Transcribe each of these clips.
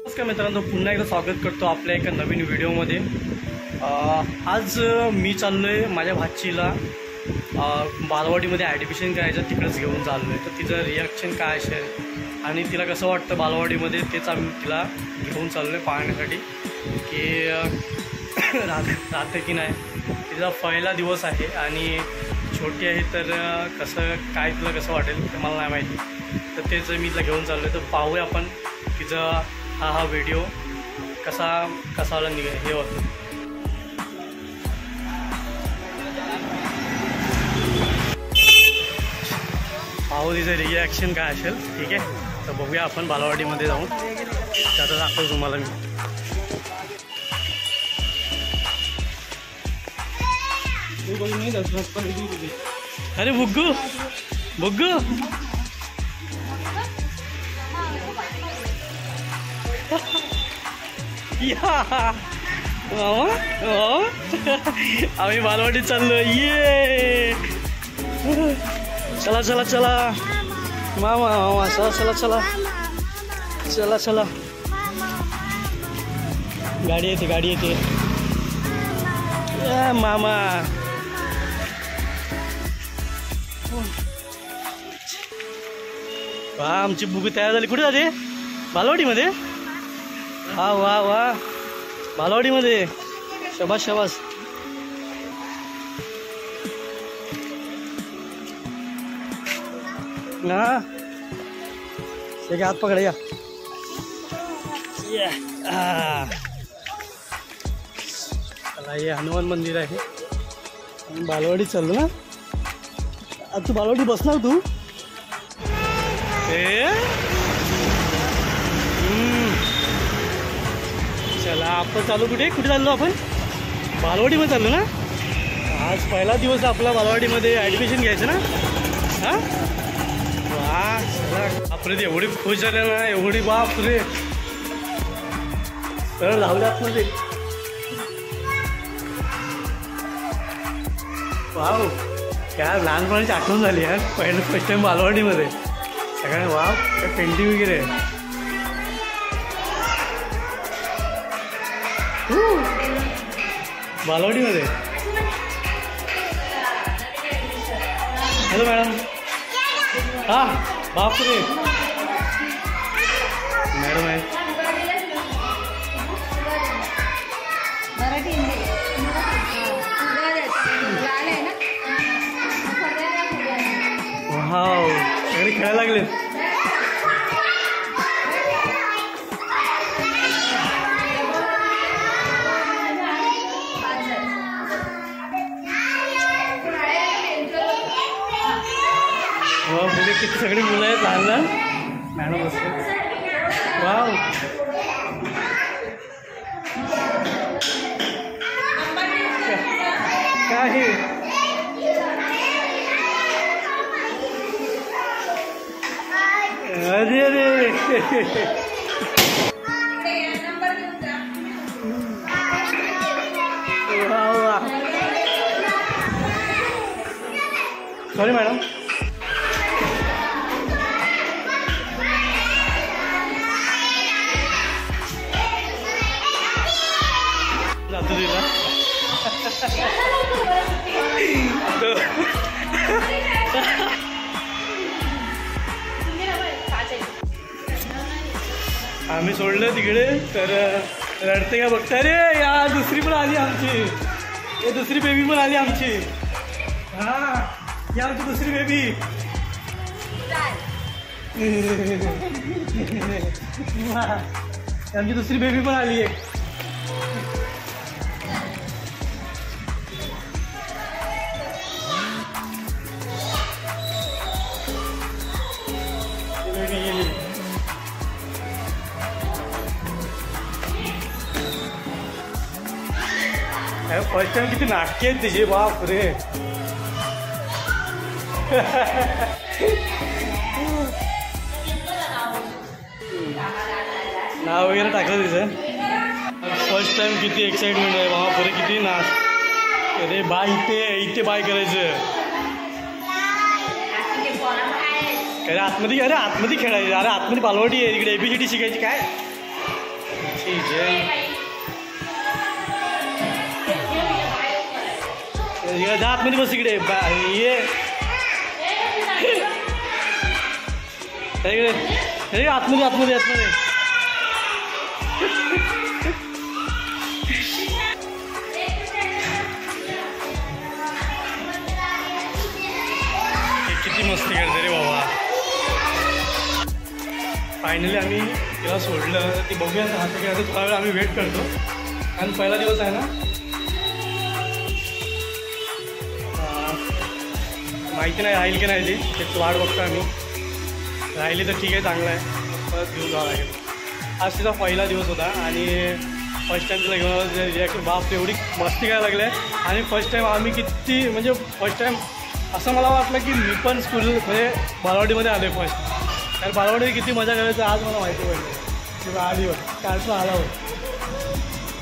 नमस्कार मित्रांनो, पुन्हा एकदा स्वागत करतो आपल्या एका नवीन व्हिडिओमध्ये। आज मी चाललो आहे माझ्या भाचीला बालवाडीमध्ये ॲडमिशन करायचं, तिकडेच घेऊन चाललो आहे। तर तिचं रिॲक्शन काय असेल आणि तिला कसं वाटतं बालवाडीमध्ये तेच आम्ही तिला घेऊन चाललो आहे पाहण्यासाठी की राहते की नाही। तिचा पहिला दिवस आहे आणि छोटी आहे, तर कसं काय तिला कसं वाटेल ते मला नाही माहिती। तर तेच मी तिला घेऊन चाललो आहे। तर पाहूया आपण तिचं हा व्हिडिओ कसाला हे होतं। पाहू तिचं रिॲक्शन काय असेल, ठीक आहे। तर बघूया आपण बालवाडीमध्ये जाऊन, त्याचा दाखवतो तुम्हाला मी। अरे बुग्गू बुग्गू आम्ही बालवाडीत चाललो, ये चला चला चला मामा मामा, चला चला चला चला चला, गाडी येते मामा। वा, आमची बुगी तयार झाली। कुठे जाते? बालवाडीमध्ये। वा वा वा, बालवाडीमध्ये। शबास शबास। ना ठीक आहे, हात पकडा या। चला, हे हनुमान मंदिर आहे आणि बालवाडी चाललो ना। आज तू बालवाडी बसणार तू? चला, आपण चालू कुठे चाललो आपण? बालवाडीमध्ये चाललो ना। आज पहिला दिवस आपला बालवाडीमध्ये ॲडमिशन घ्यायचं ना। हां वा, चला। बापरे, एवढी खुश झाल्या ना, एवढी बापरे। तर लावले आतमध्ये। वाव, काय लहानपणाची आठवण झाली यार। फर्स्ट टाइम बालवाडीमध्ये सगळ्यांना। वाव, काय पेंटिंग वगैरे। बालवाडीमध्ये। Hello madam. हां, बापरे, मॅडम आहे। वाव, सगळे खेळायला लागले। पुढे किती सगळी मुलं आहेत, लहान लहान। मॅडम बसले। वाव, काय हे? अरे अरे वा वा, सॉरी मॅडम। जातो तिला। आम्ही सोडलं तिकडे, तर रडते का बघता। रे या, दुसरी पण आली आमची, हे दुसरी बेबी पण आली आमची। हा, या आमची दुसरी बेबी। आमची दुसरी बेबी पण आली आहे। फर्स्ट टाइम किती नाटके आहेत तिचे, बाप रे। नाव वगैरे टाकलं तिचं। फर्स्ट टाइम किती एक्साइटमेंट आहे, बाप रे, किती नाच। अरे बाय, इथे बाय करायचं। अरे आतमध्ये खेळायचं, अरे आतमध्ये बालवाडी आहे, इकडे ABCD शिकायची काय। ये जा आतमध्ये बस इकडे ये इकडे आतमध्ये आतमध्ये आतमध्ये किती मस्ती करते रे बाबा. फायनली आम्ही तिला सोडलं. ती बघूया हात खेळायचं थोडा वेळ आम्ही वेट करतो कारण पहिला दिवस आहे ना. माहिती नाही राहील की नाही ती त्याची वाट बघतो आम्ही. राहिली तर ठीक आहे चांगलं आहे. परत घेऊन जावं लागेल. आज तिचा पहिला दिवस होता आणि फर्स्ट टाईम तिला घेऊन रिॲक्शन बाप एवढी मस्ती करायला लागली आहे. आणि फर्स्ट टाईम आम्ही किती म्हणजे फर्स्ट टाईम असं मला वाटलं की मी पण स्कूल म्हणजे बालवाडीमध्ये आलो आहे फर्स्ट. कारण बालवाडीमध्ये किती मजा करायचं आज मला माहिती पडलं की आली होत कालचं आला होत.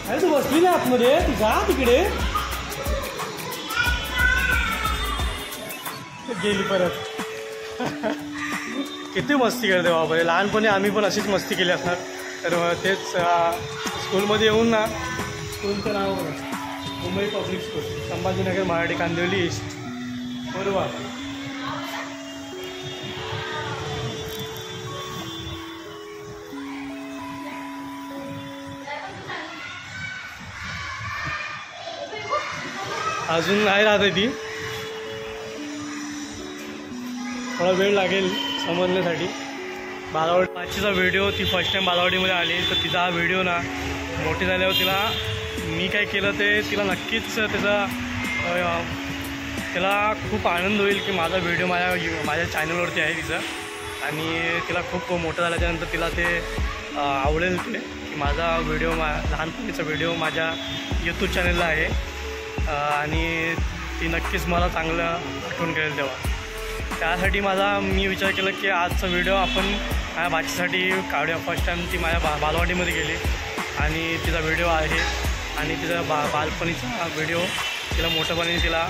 अरे तू बसली ना आतमध्ये तू जा तिकडे. गेली परत. किती मस्ती करते बाबा. लहानपणी आम्ही पण अशीच मस्ती केली असणार. तर तेच स्कूलमध्ये येऊन ना स्कूलचं नाव Mumbai public school Sambhajinagar Marathi Kandivali east बरोबर. अजून नाही राहते ती. थोडा वेळ लागेल समजण्यासाठी. बालवाडीचा व्हिडिओ ती फर्स्ट टाईम बालवाडीमध्ये आली तर तिचा हा व्हिडिओ ना मोठी झाल्यावर तिला मी काय केलं ते तिला नक्कीच तिला खूप आनंद होईल की माझा व्हिडिओ माझ्या चॅनलवरती आहे तिचं. आणि तिला खूप मोठं झाल्याच्यानंतर तिला ते आवडेल ते की माझा व्हिडिओ लहानपणीचा व्हिडिओ माझ्या यूट्यूब चॅनलला आहे. आणि ती नक्कीच मला चांगलं आठवण करेल तेव्हा. त्यासाठी मी विचार केला की आजचा व्हिडिओ आपण माझ्या भाचीसाठी काढूया. फर्स्ट टाईम ती माझ्या बालवाडीमध्ये गेली आणि तिचा व्हिडिओ आहे आणि तिचा बालपणीचा व्हिडिओ तिला मोठ्यापणी तिला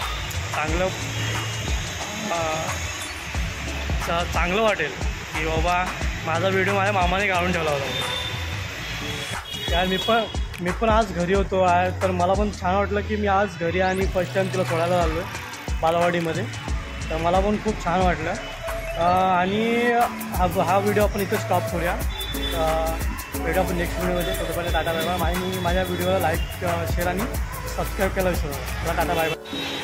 चांगलं वाटेल की बाबा माझा व्हिडिओ माझ्या मामाने काढून ठेवला होता. यार मी पण आज घरी होतो तर मला पण छान वाटलं की मी आज घरी आणि फर्स्ट टाईम तिला सोडायला आलो आहे बालवाडीमध्ये. तर मला पण खूप छान वाटलं. आणि हा व्हिडिओ आपण इथं स्टॉप करूया. व्हिडिओ आपण नेक्स्ट व्हिडिओमध्ये तोपर्यंत टाटा बाय बाय. माझ्या व्हिडिओला लाईक शेअर आणि सबस्क्राईब करायला विसरू नका. Tata bye bye.